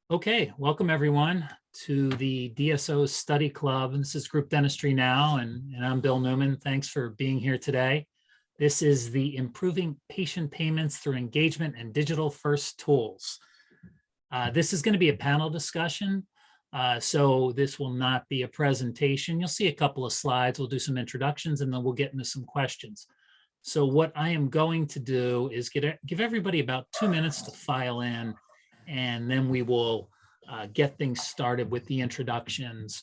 Okay, welcome everyone to the DSOs Study Club. And this is Group Dentistry Now, and I'm Bill Neumann. Thanks for being here today. This is the Improving Patient Payments Through Engagement and Digital First Tools. This is going to be a panel discussion, so this will not be a presentation. You'll see a couple of slides. We'll do some introductions, and then we'll get into some questions. So what I am going to do is give everybody about 2 minutes to file in, and then we will get things started with the introductions.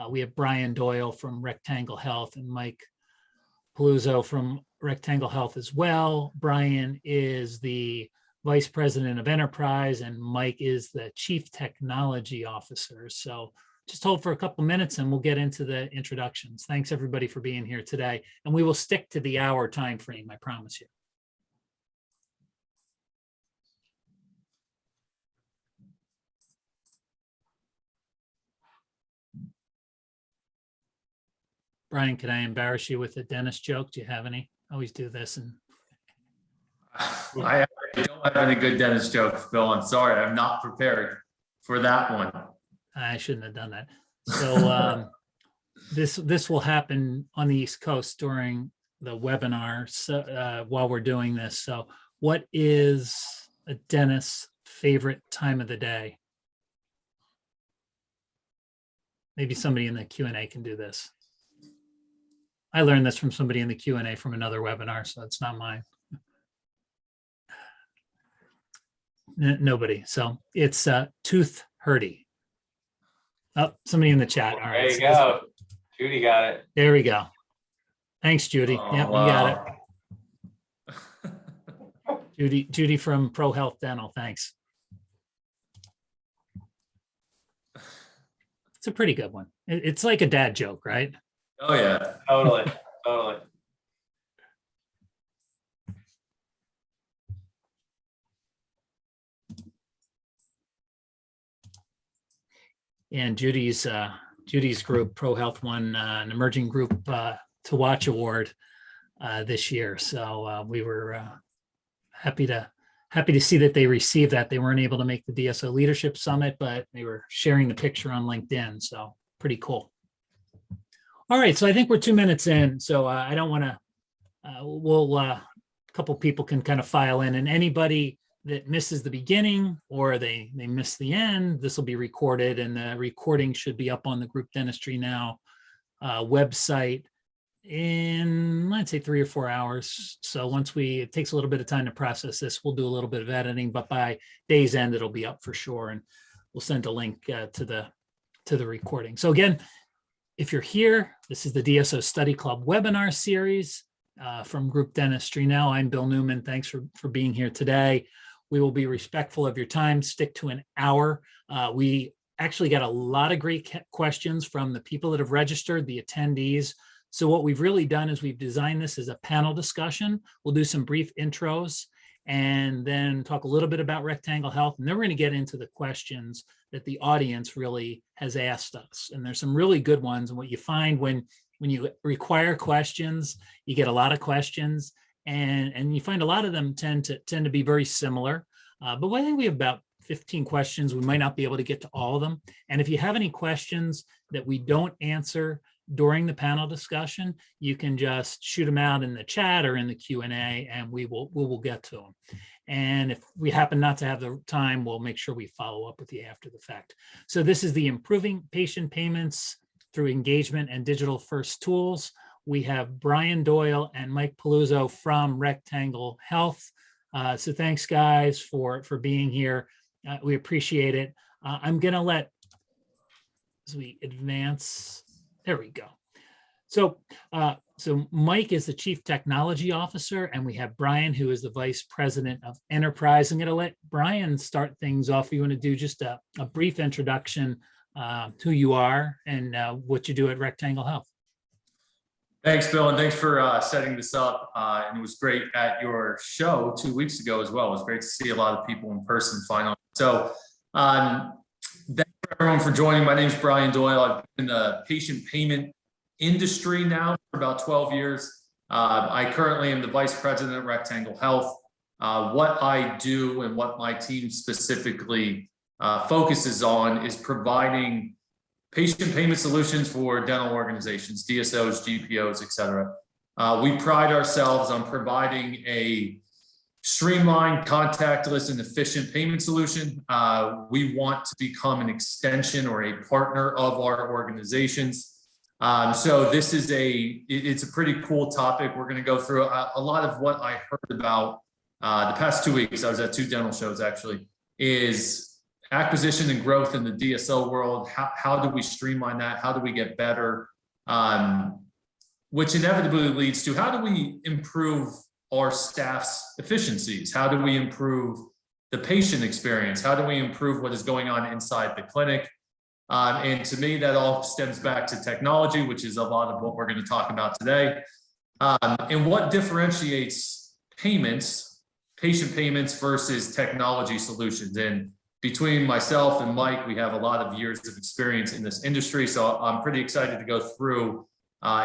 We have Brian Doyle from Rectangle Health and Mike Paluzzo from Rectangle Health as well. Brian is the Vice President of Enterprise and Mike is the Chief Technology Officer. So just hold for a couple minutes and we'll get into the introductions. Thanks everybody for being here today. And we will stick to the hour time frame, I promise you. Brian, can I embarrass you with a dentist joke? Do you have any? I always do this. And I don't have any good dentist jokes, Bill. I'm sorry. I'm not prepared for that one. I shouldn't have done that. So this will happen on the East Coast during the webinar. So while we're doing this, so what is a dentist's favorite time of the day? Maybe somebody in the Q&A can do this. I learned this from somebody in the Q&A from another webinar, so it's not mine. Nobody. So it's tooth hurty. Oh, somebody in the chat. All right. There you go. Judy got it. There we go. Thanks, Judy. Oh, Yep, wow. we got it. Judy from Pro Health Dental. Thanks. It's a pretty good one. It's like a dad joke, right? Oh, yeah. Totally. And Judy's group, Pro Health, won an emerging group to watch award this year. So we were happy to see that they received that. They weren't able to make the DSO Leadership Summit, but they were sharing the picture on LinkedIn. So pretty cool. All right, so I think we're 2 minutes in. So I don't want to. A couple people can kind of file in, and anybody that misses the beginning or they miss the end, this will be recorded, and the recording should be up on the Group Dentistry Now website in, I'd say, 3 or 4 hours. So once it takes a little bit of time to process this, we'll do a little bit of editing, but by day's end, it'll be up for sure. And we'll send a link to the recording. So again, if you're here, this is the DSO Study Club webinar series from Group Dentistry Now. I'm Bill Neumann. Thanks for being here today. We will be respectful of your time, stick to an hour. We actually got a lot of great questions from the people that have registered, the attendees. So what we've really done is we've designed this as a panel discussion. We'll do some brief intros and then talk a little bit about Rectangle Health. And then we're going to get into the questions that the audience really has asked us. And there's some really good ones. And what you find when you require questions, you get a lot of questions. And you find a lot of them tend to be very similar. But I think we have about 15 questions. We might not be able to get to all of them. And if you have any questions that we don't answer during the panel discussion, you can just shoot them out in the chat or in the Q&A, and we will get to them. And if we happen not to have the time, we'll make sure we follow up with you after the fact. So this is the Improving Patient Payments Through Engagement and Digital First Tools. We have Brian Doyle and Mike Paluzzo from Rectangle Health. So thanks, guys, for being here. We appreciate it. I'm going to let, as we advance, there we go. So Mike is the Chief Technology Officer, and we have Brian, who is the Vice President of Enterprise. I'm going to let Brian start things off. You want to do just a brief introduction, who you are and what you do at Rectangle Health. Thanks, Bill, and thanks for setting this up. And it was great at your show 2 weeks ago as well. It was great to see a lot of people in person finally. So thanks everyone for joining. My name is Brian Doyle. I've been in the patient payment industry now for about 12 years. I currently am the Vice President at Rectangle Health. What I do and what my team specifically focuses on is providing patient payment solutions for dental organizations, DSOs, GPOs, et cetera. We pride ourselves on providing a streamlined, contactless, and efficient payment solution. We want to become an extension or a partner of our organizations. So this is it's a pretty cool topic. We're going to go through a lot of what I heard about the past 2 weeks. I was at 2 dental shows actually, is acquisition and growth in the DSO world. How do we streamline that? How do we get better? Which inevitably leads to how do we improve our staff's efficiencies? How do we improve the patient experience? How do we improve what is going on inside the clinic? And to me, that all stems back to technology, which is a lot of what we're going to talk about today. And what differentiates payments, patient payments versus technology solutions. And between myself and Mike, we have a lot of years of experience in this industry. So I'm pretty excited to go through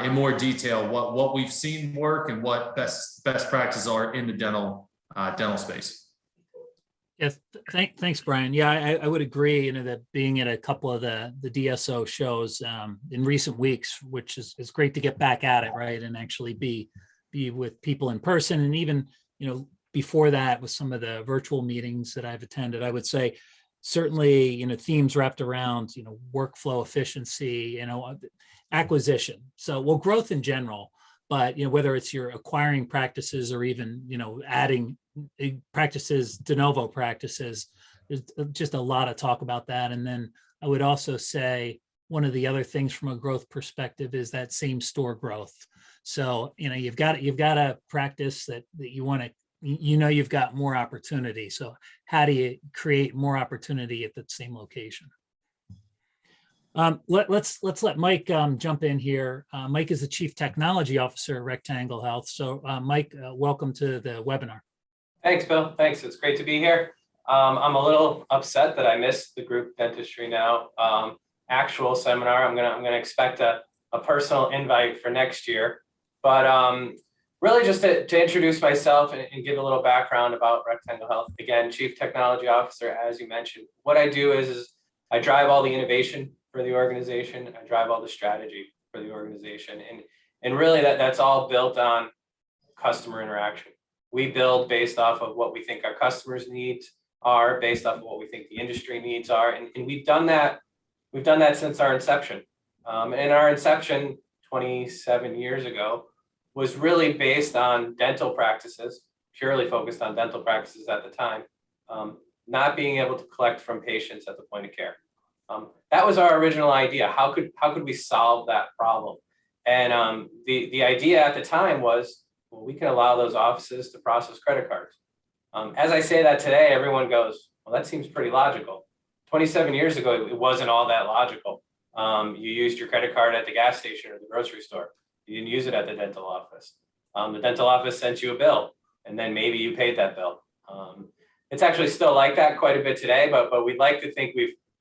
in more detail what we've seen work and what best practices are in the dental space. Yes, thanks, Brian. Yeah, I would agree, that being at a couple of the DSO shows in recent weeks, which is great to get back at it, right? And actually be with people in person. And even, before that with some of the virtual meetings that I've attended, I would say certainly, themes wrapped around, workflow efficiency, acquisition. So, well, growth in general, but, whether it's your acquiring practices or even, adding practices, de novo practices, there's just a lot of talk about that. And then I would also say one of the other things from a growth perspective is that same store growth. So, you've got a practice that you want to, you've got more opportunity. So how do you create more opportunity at that same location? Let's let Mike jump in here. Mike is the Chief Technology Officer at Rectangle Health. So Mike, welcome to the webinar. Thanks, Bill. Thanks. It's great to be here. I'm a little upset that I missed the group Dentistry Now actual seminar. I'm gonna expect a personal invite for next year. But really just to introduce myself and give a little background about Rectangle Health. Again, Chief Technology Officer, as you mentioned. What I do is I drive all the innovation for the organization. I drive all the strategy for the organization. And really that's all built on customer interaction. We build based off of what we think our customers' needs are, based off of what we think the industry needs are. And we've done that since our inception. And our inception 27 years ago was really based on dental practices, purely focused on dental practices at the time, not being able to collect from patients at the point of care. That was our original idea. How could we solve that problem? And the idea at the time was, well, we can allow those offices to process credit cards. As I say that today, everyone goes, well, that seems pretty logical. 27 years ago, it wasn't all that logical. You used your credit card at the gas station or the grocery store. You didn't use it at the dental office. The dental office sent you a bill, and then maybe you paid that bill. It's actually still like that quite a bit today, but we'd like to think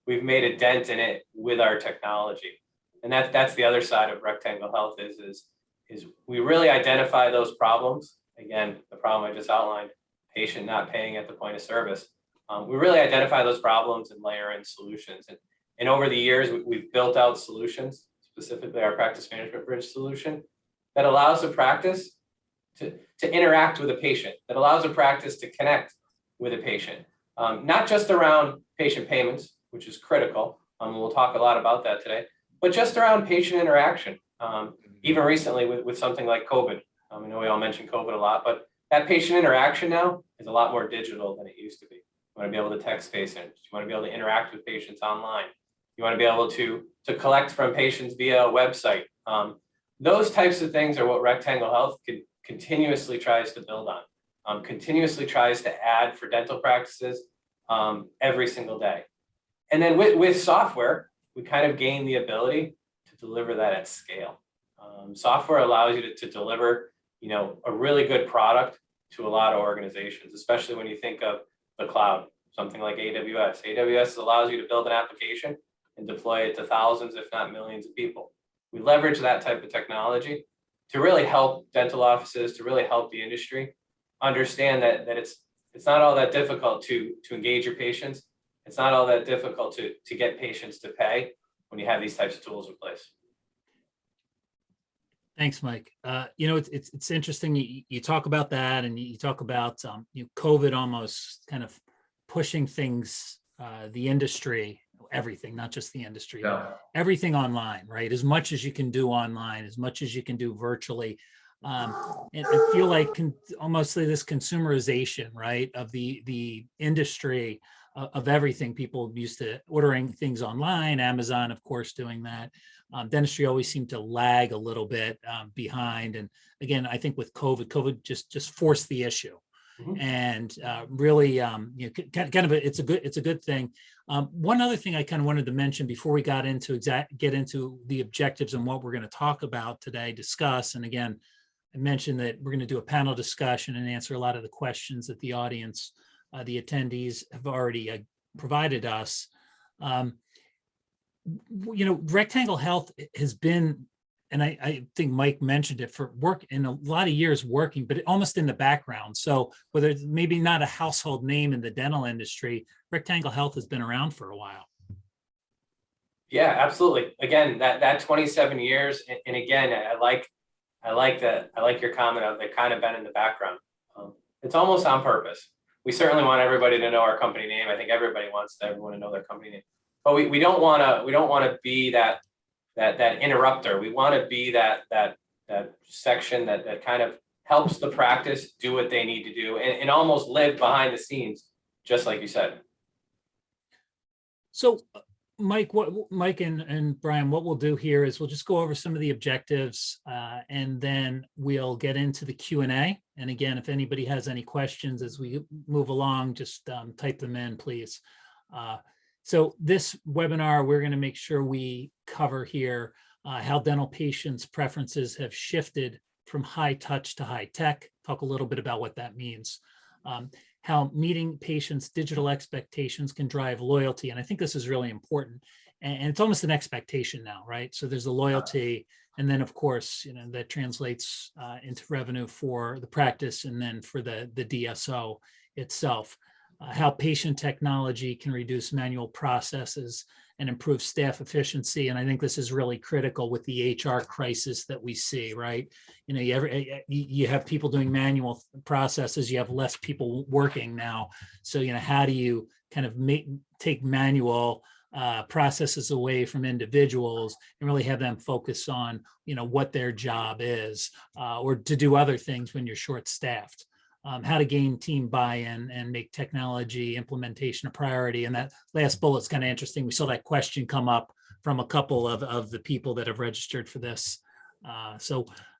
we've made a dent in it with our technology. And that's the other side of Rectangle Health is we really identify those problems. Again, the problem I just outlined, patient not paying at the point of service. We really identify those problems and layer in solutions. And over the years, we've built out solutions, specifically our practice management bridge solution, that allows a practice to interact with a patient, that allows a practice to connect with a patient, not just around patient payments, which is critical. We'll talk a lot about that today, but just around patient interaction. Even recently with something like COVID. I know we all mention COVID a lot, but that patient interaction now is a lot more digital than it used to be. You want to be able to text patients. You want to be able to interact with patients online. You want to be able to collect from patients via a website. Those types of things are what Rectangle Health continuously tries to build on, continuously tries to add for dental practices every single day. And then with software, we kind of gain the ability to deliver that at scale. Software allows you to deliver, a really good product to a lot of organizations, especially when you think of the cloud, something like AWS. AWS allows you to build an application and deploy it to thousands, if not millions of people. We leverage that type of technology to really help dental offices, to really help the industry understand that it's not all that difficult to engage your patients It's not all that difficult to get patients to pay when you have these types of tools in place. Thanks, Mike. It's interesting. You talk about that, and you talk about COVID almost kind of pushing things, the industry, everything, not just the industry, everything online, right? As much as you can do online, as much as you can do virtually. And I feel like almost this consumerization, right, of the industry of everything. People used to ordering things online, Amazon, of course, doing that. Dentistry always seemed to lag a little bit behind. And again, I think with COVID just forced the issue. Mm-hmm. And really, it's a good thing. One other thing I kind of wanted to mention before we get into the objectives and what we're going to talk about today, discuss. And again, I mentioned that we're going to do a panel discussion and answer a lot of the questions that the audience, the attendees have already provided us. Rectangle Health has been, and I think Mike mentioned it, for work in a lot of years working, but almost in the background. So whether it's maybe not a household name in the dental industry, Rectangle Health has been around for a while. Yeah, absolutely. Again, that 27 years, and again, I like your comment of they've kind of been in the background. It's almost on purpose. We certainly want everybody to know our company name. I think everybody wants everyone to know their company name, but we don't want to be that interrupter. We want to be that section that kind of helps the practice do what they need to do and almost live behind the scenes, just like you said. So Mike and Brian, what we'll do here is we'll just go over some of the objectives and then we'll get into the Q&A. And again, if anybody has any questions as we move along, just type them in, please. So this webinar, we're going to make sure we cover here how dental patients' preferences have shifted from high touch to high tech. Talk a little bit about what that means. How meeting patients' digital expectations can drive loyalty. And I think this is really important. And it's almost an expectation now, right? So there's a loyalty. And then, of course, that translates into revenue for the practice and then for the DSO itself. How patient technology can reduce manual processes and improve staff efficiency. And I think this is really critical with the HR crisis that we see, right? You have people doing manual processes, you have less people working now. So, how do you kind of take manual processes away from individuals and really have them focus on, what their job is or to do other things when you're short-staffed. How to gain team buy-in and make technology implementation a priority. And that last bullet's kind of interesting. We saw that question come up from a couple of the people that have registered for this.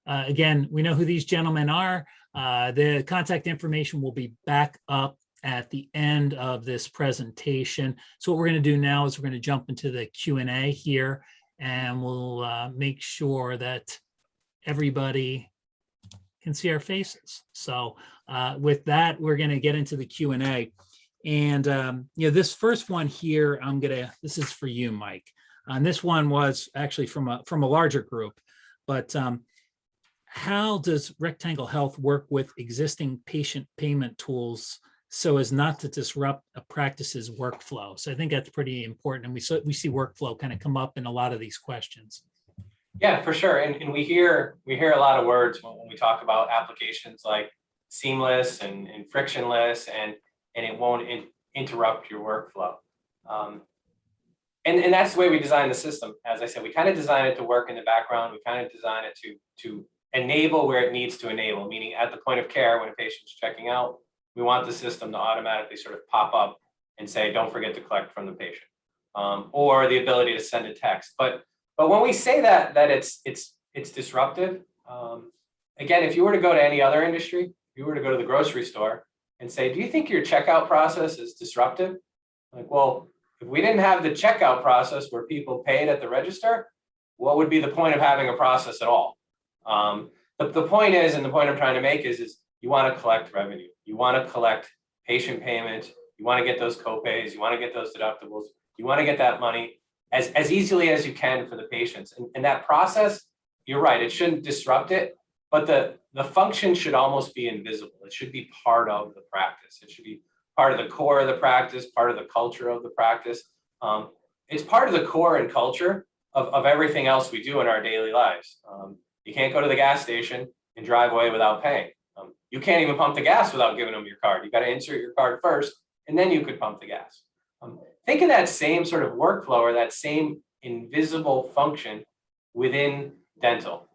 Again, we know who these gentlemen are. The contact information will be back up at the end of this presentation. So what we're going to do now is we're going to jump into the Q&A here, and we'll make sure that everybody can see our faces. So with that, we're going to get into the Q&A. And this first one here, this is for you, Mike. And this one was actually from a larger group, but how does Rectangle Health work with existing patient payment tools so as not to disrupt a practice's workflow? So I think that's pretty important. And we see workflow kind of come up in a lot of these questions. Yeah, for sure. And we hear a lot of words when we talk about applications like seamless and frictionless, and it won't interrupt your workflow. And that's the way we design the system. As I said, we kind of design it to work in the background. We kind of design it to enable where it needs to enable, meaning at the point of care when a patient's checking out, we want the system to automatically sort of pop up and say, don't forget to collect from the patient, or the ability to send a text. But when we say that it's disruptive, again, if you were to go to any other industry, if you were to go to the grocery store and say, do you think your checkout process is disruptive? Like, well, if we didn't have the checkout process where people paid at the register, what would be the point of having a process at all? The point is, and the point I'm trying to make is you want to collect revenue. You want to collect patient payments. You want to get those copays. You want to get those deductibles. You want to get that money as easily as you can for the patients. And that process, you're right, it shouldn't disrupt it, but the function should almost be invisible. It should be part of the practice. It should be part of the core of the practice, part of the culture of the practice. It's part of the core and culture of everything else we do in our daily lives. You can't go to the gas station and drive away without paying. You can't even pump the gas without giving them your card. You got to insert your card first, and then you could pump the gas. Think of that same sort of workflow or that same invisible function within dental,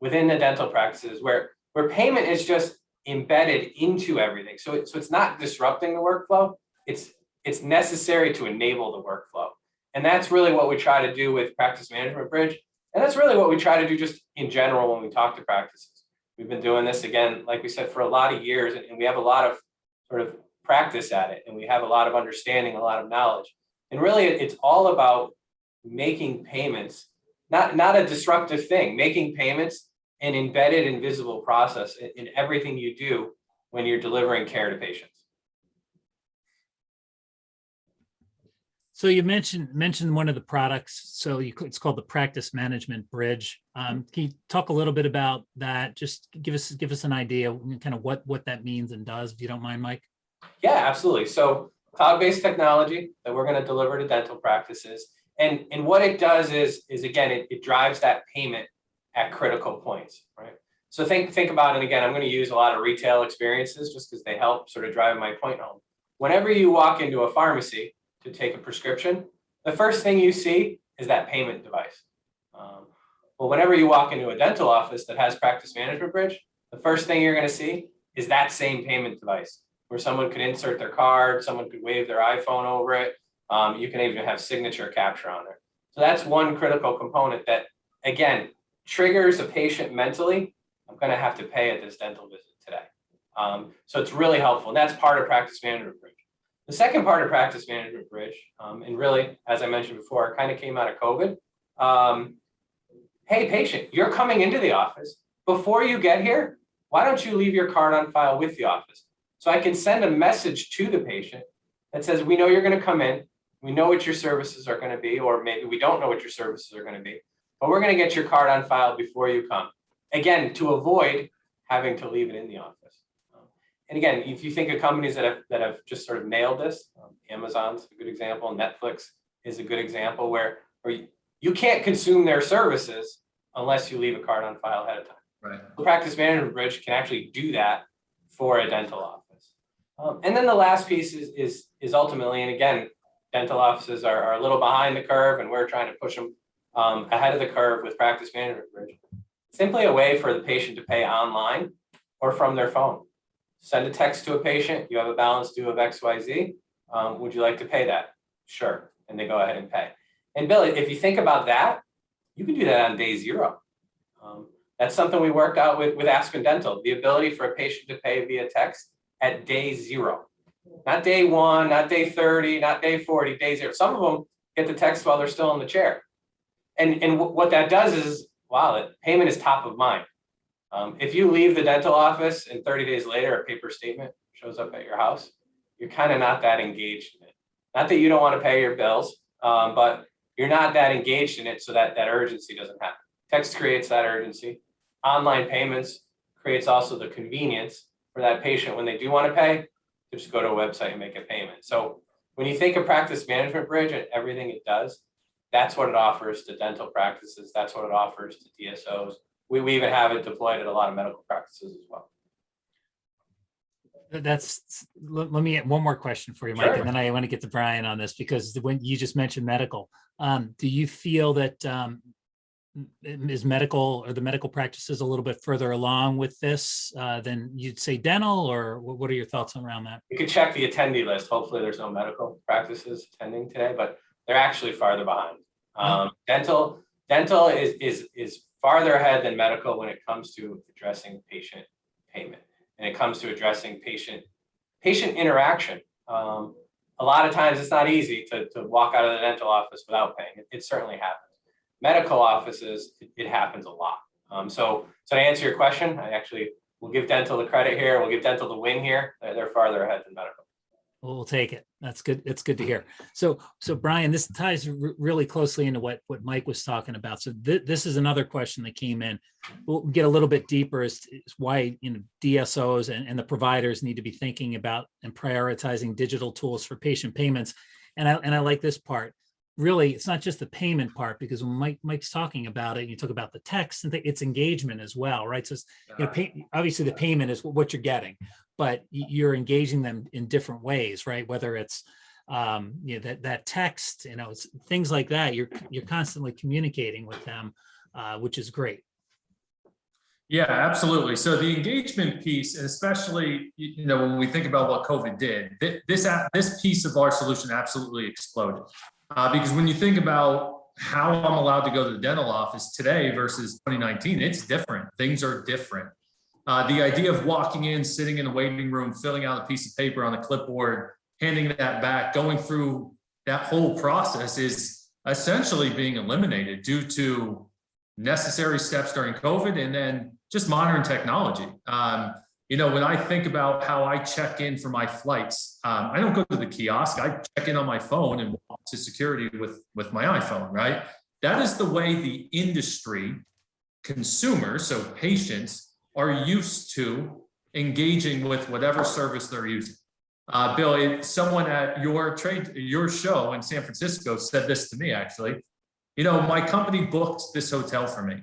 within the dental practices where payment is just embedded into everything. So it's not disrupting the workflow. It's necessary to enable the workflow. And that's really what we try to do with Practice Management Bridge. And that's really what we try to do just in general when we talk to practices. We've been doing this, again, like we said, for a lot of years, and we have a lot of sort of practice at it, and we have a lot of understanding, a lot of knowledge. And really, it's all about making payments, not a disruptive thing, making payments an embedded, invisible process in everything you do when you're delivering care to patients. So you mentioned one of the products. So it's called the Practice Management Bridge. Can you talk a little bit about that? Just give us an idea, kind of what that means and does, if you don't mind, Mike. Yeah, absolutely. So cloud-based technology that we're going to deliver to dental practices, and what it does is again, it drives that payment at critical points, right? So think about it. Again, I'm going to use a lot of retail experiences just because they help sort of drive my point home. Whenever you walk into a pharmacy to take a prescription, the first thing you see is that payment device. Well, whenever you walk into a dental office that has Practice Management Bridge, the first thing you're going to see is that same payment device where someone could insert their card, someone could wave their iPhone over it. You can even have signature capture on there. So that's one critical component that, again, triggers a patient mentally. I'm going to have to pay at this dental visit today. So it's really helpful. And that's part of Practice Management Bridge. The second part of Practice Management Bridge, and really, as I mentioned before, it kind of came out of COVID. Hey, patient, you're coming into the office. Before you get here, why don't you leave your card on file with the office? So I can send a message to the patient that says, we know you're going to come in. We know what your services are going to be, or maybe we don't know what your services are going to be, but we're going to get your card on file before you come. Again, to avoid having to leave it in the office. And again, if you think of companies that have just sort of nailed this, Amazon's a good example, Netflix is a good example where you can't consume their services unless you leave a card on file ahead of time. Right. The Practice Management Bridge can actually do that for a dental office. And then the last piece is ultimately, and again, dental offices are a little behind the curve, and we're trying to push them ahead of the curve with Practice Management Bridge. Simply a way for the patient to pay online or from their phone. Send a text to a patient, you have a balance due of XYZ. Would you like to pay that? Sure. And they go ahead and pay. And Billy, if you think about that, you can do that on day zero. That's something we worked out with Aspen Dental, the ability for a patient to pay via text at day zero. Not day 1, not day 30, not day 40, day 0. Some of them get the text while they're still in the chair. And what that does is, wow, payment is top of mind. If you leave the dental office and 30 days later, a paper statement shows up at your house, you're kind of not that engaged in it. Not that you don't want to pay your bills, but you're not that engaged in it, so that urgency doesn't happen. Text creates that urgency. Online payments creates also the convenience for that patient when they do want to pay, to just go to a website and make a payment. So when you think of Practice Management Bridge and everything it does, that's what it offers to dental practices. That's what it offers to DSOs. We even have it deployed at a lot of medical practices as well. Let me get one more question for you, Mike, Sure. and then I want to get to Brian on this, because when you just mentioned medical, do you feel that is medical or the medical practices a little bit further along with this than you'd say dental, or what are your thoughts around that? You could check the attendee list. Hopefully there's no medical practices attending today, but they're actually farther behind. Dental is farther ahead than medical when it comes to addressing patient payment, and it comes to addressing patient interaction. A lot of times it's not easy to walk out of the dental office without paying. It certainly happens. Medical offices, it happens a lot. So to answer your question, I actually will give dental the credit here. We'll give dental the win here. They're farther ahead than medical. We'll take it. That's good. It's good to hear. So Brian, this ties really closely into what Mike was talking about. So this is another question that came in. We'll get a little bit deeper as why, DSOs and the providers need to be thinking about and prioritizing digital tools for patient payments. And I like this part. Really, it's not just the payment part, because when Mike's talking about it, you talk about the text and it's engagement as well, right? So it's, obviously the payment is what you're getting, but you're engaging them in different ways, right? Whether it's that text, it's things like that. You're constantly communicating with them, which is great. Yeah, absolutely. So the engagement piece, and especially, when we think about what COVID did, this piece of our solution absolutely exploded. Because when you think about how I'm allowed to go to the dental office today versus 2019, it's different. Things are different. The idea of walking in, sitting in a waiting room, filling out a piece of paper on a clipboard, handing that back, going through that whole process is essentially being eliminated due to necessary steps during COVID and then just modern technology. When I think about how I check in for my flights, I don't go to the kiosk. I check in on my phone and walk to security with my iPhone, right? That is the way the industry, consumers, so patients, are used to engaging with whatever service they're using. Bill, someone at your show in San Francisco said this to me, actually. My company booked this hotel for me.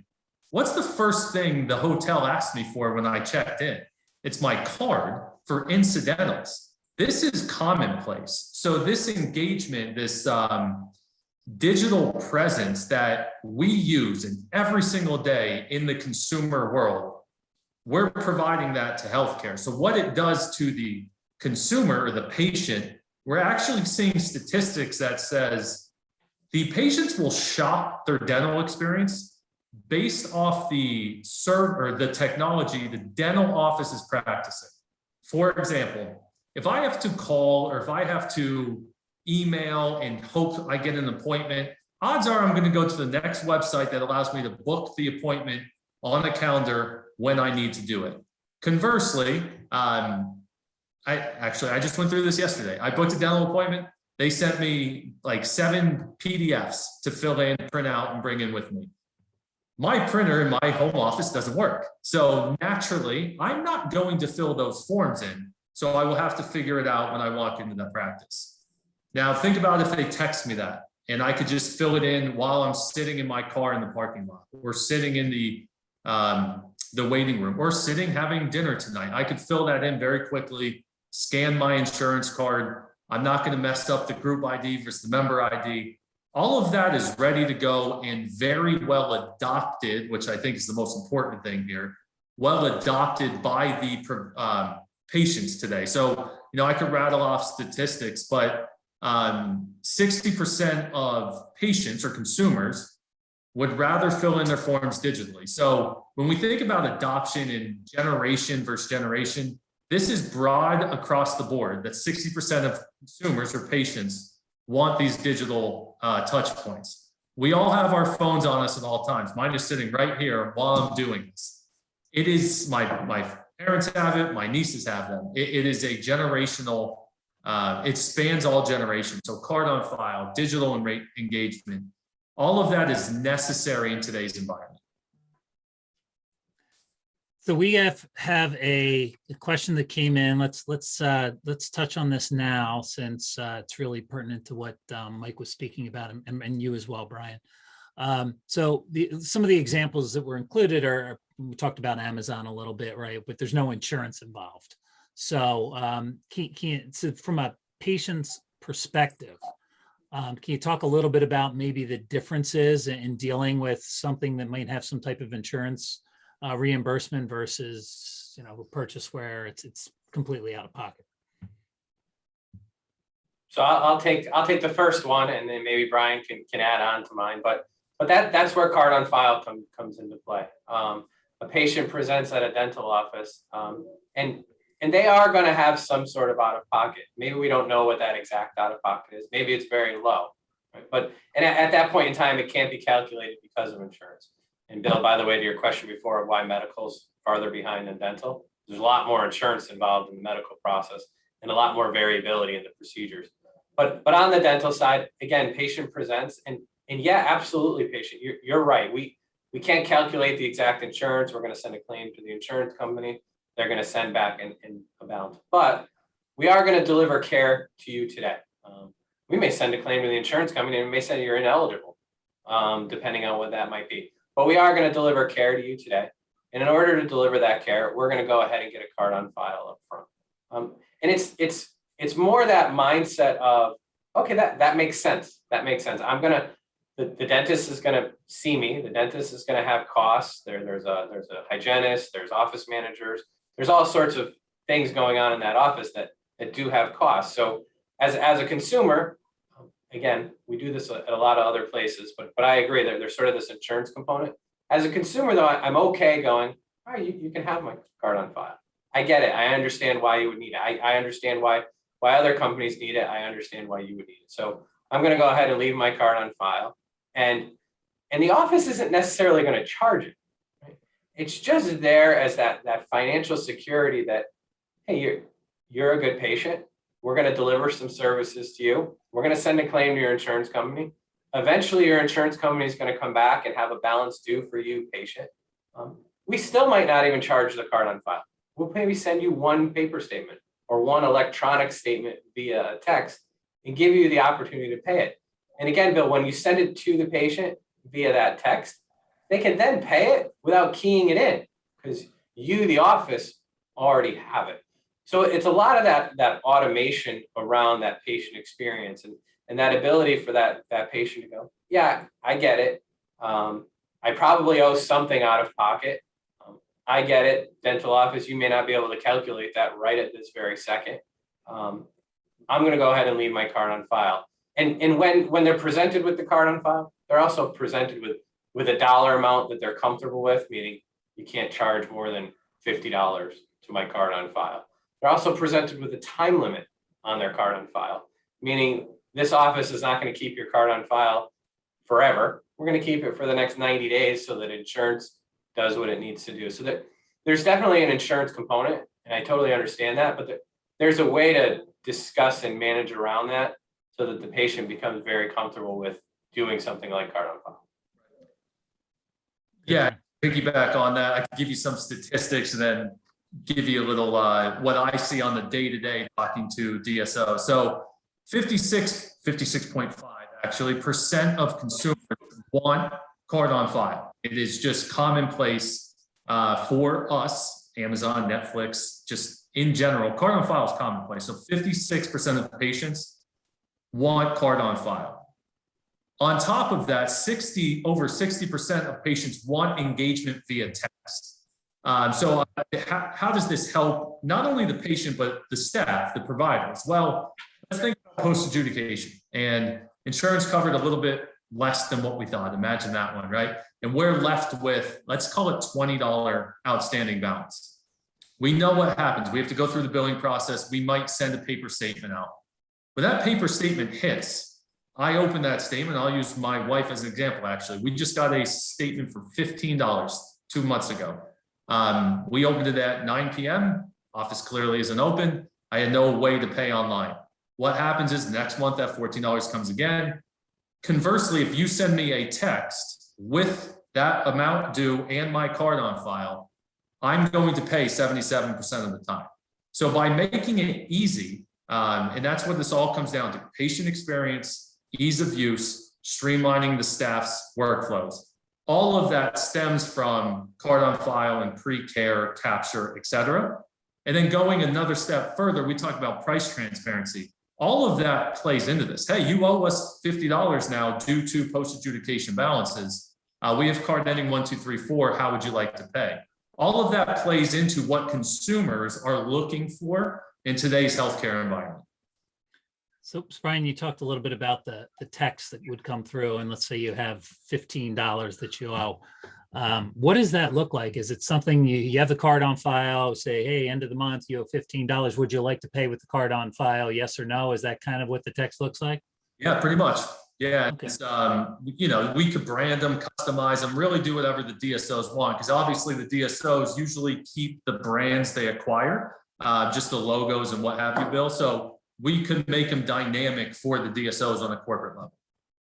What's the first thing the hotel asked me for when I checked in? It's my card for incidentals. This is commonplace. So this engagement, this digital presence that we use in every single day in the consumer world, we're providing that to healthcare. So what it does to the consumer or the patient, we're actually seeing statistics that says the patients will shop their dental experience based off the technology the dental office is practicing. For example, if I have to call or if I have to email and hope I get an appointment, odds are I'm going to go to the next website that allows me to book the appointment on the calendar when I need to do it. Conversely, I just went through this yesterday. I booked a dental appointment. They sent me like 7 PDFs to fill in, print out, and bring in with me. My printer in my home office doesn't work. So naturally, I'm not going to fill those forms in. So I will have to figure it out when I walk into the practice. Now think about if they text me that and I could just fill it in while I'm sitting in my car in the parking lot or sitting in the waiting room or sitting having dinner tonight. I could fill that in very quickly, scan my insurance card. I'm not going to mess up the group ID versus the member ID. All of that is ready to go and very well adopted, which I think is the most important thing here, well adopted by the patients today. So, I could rattle off statistics, but 60% of patients or consumers would rather fill in their forms digitally. So when we think about adoption in generation versus generation, this is broad across the board that 60% of consumers or patients want these digital touch points. We all have our phones on us at all times. Mine is sitting right here while I'm doing this. It is my parents have it, my nieces have them. It is a generational, it spans all generations. So card on file, digital and rate engagement, all of that is necessary in today's environment. So we have a question that came in. Let's touch on this now, since it's really pertinent to what Mike was speaking about, and you as well, Brian. So some of the examples that were included are, we talked about Amazon a little bit, right? But there's no insurance involved. So so from a patient's perspective, can you talk a little bit about maybe the differences in dealing with something that might have some type of insurance reimbursement versus, a purchase where it's completely out of pocket? So I'll take the first one, and then maybe Brian can add on to mine. But that's where card on file comes into play. A patient presents at a dental office, and they are going to have some sort of out of pocket. Maybe we don't know what that exact out of pocket is. Maybe it's very low, right? But at that point in time, it can't be calculated because of insurance. And Bill, by the way, to your question before of why medical's farther behind than dental, there's a lot more insurance involved in the medical process. and a lot more variability in the procedures. But on the dental side, again, patient presents, and yeah, absolutely, patient. You're right. We can't calculate the exact insurance. We're going to send a claim to the insurance company. They're going to send back in a balance. But we are going to deliver care to you today. We may send a claim to the insurance company, and we may say you're ineligible, depending on what that might be. But we are going to deliver care to you today. And in order to deliver that care, we're going to go ahead and get a card on file up front. And it's more that mindset of, okay, that makes sense. That makes sense. The dentist is going to see me. The dentist is going to have costs. There's a hygienist. There's office managers. There's all sorts of things going on in that office that do have costs. So as a consumer, again, we do this at a lot of other places, but I agree that there's sort of this insurance component. As a consumer, though, I'm okay going, all right, you can have my card on file. I get it. I understand why you would need it. I understand why other companies need it. I understand why you would need it. So I'm going to go ahead and leave my card on file. And the office isn't necessarily going to charge it. Right? It's just there as that financial security that, hey, you're a good patient. We're going to deliver some services to you. We're going to send a claim to your insurance company. Eventually, your insurance company is going to come back and have a balance due for you, patient. We still might not even charge the card on file. We'll maybe send you one paper statement or one electronic statement via text and give you the opportunity to pay it. And again, Bill, when you send it to the patient via that text, they can then pay it without keying it in because you, the office, already have it. So it's a lot of that automation around that patient experience and that ability for that patient to go, yeah, I get it. I probably owe something out of pocket. I get it. Dental office, you may not be able to calculate that right at this very second. I'm going to go ahead and leave my card on file. And when they're presented with the card on file, they're also presented with a dollar amount that they're comfortable with, meaning you can't charge more than $50 to my card on file. They're also presented with a time limit on their card on file, meaning this office is not going to keep your card on file forever. We're going to keep it for the next 90 days so that insurance does what it needs to do. So there's definitely an insurance component, and I totally understand that, but there's a way to discuss and manage around that so that the patient becomes very comfortable with doing something like card on file. Yeah, piggyback on that. I can give you some statistics and then give you a little what I see on the day-to-day talking to DSO. So 56.5 actually % of consumers want card on file. It is just commonplace for us, Amazon, Netflix, just in general. Card on file is commonplace. So 56% of patients want card on file. On top of that, over 60% of patients want engagement via text. So how does this help not only the patient, but the staff, the providers? Well, let's think about post-adjudication, and insurance covered a little bit less than what we thought. Imagine that one, right? And we're left with, let's call it $20 outstanding balance. We know what happens. We have to go through the billing process. We might send a paper statement out. When that paper statement hits, I open that statement. I'll use my wife as an example, actually. We just got a statement for $15 2 months ago. We opened it at 9 p.m. Office clearly isn't open. I had no way to pay online. What happens is next month that $14 comes again. Conversely, if you send me a text with that amount due and my card on file, I'm going to pay 77% of the time. So by making it easy, and that's what this all comes down to, patient experience, ease of use, streamlining the staff's workflows. All of that stems from card on file and pre-care, capture, et cetera. And then going another step further, we talk about price transparency. All of that plays into this. Hey, you owe us $50 now due to post-adjudication balances. We have card ending 1234. How would you like to pay? All of that plays into what consumers are looking for in today's healthcare environment. So Brian, you talked a little bit about the text that would come through, and let's say you have $15 that you owe. What does that look like? Is it something you have the card on file, say, hey, end of the month, you owe $15. Would you like to pay with the card on file? Yes or no? Is that kind of what the text looks like? Yeah, pretty much. Yeah, okay. It's, we could brand them, customize them, really do whatever the DSOs want, because obviously the DSOs usually keep the brands they acquire. just the logos and what have you, Bill. So we could make them dynamic for the DSOs on a corporate level.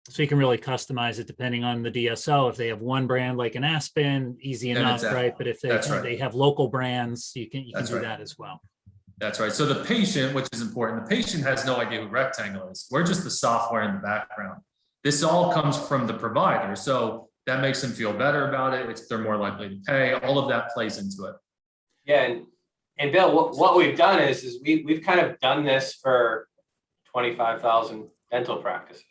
So you can really customize it depending on the DSO. If they have one brand like an Aspen, easy Then enough, exactly. right? But if That's right. they have local brands, you can That's do right. that as well. That's right. So the patient, which is important, the patient has no idea who Rectangle is. We're just the software in the background. This all comes from the provider. So that makes them feel better about it. They're more likely to pay. All of that plays into it. Yeah, and Bill, what we've done is we've kind of done this for 25,000 dental practices.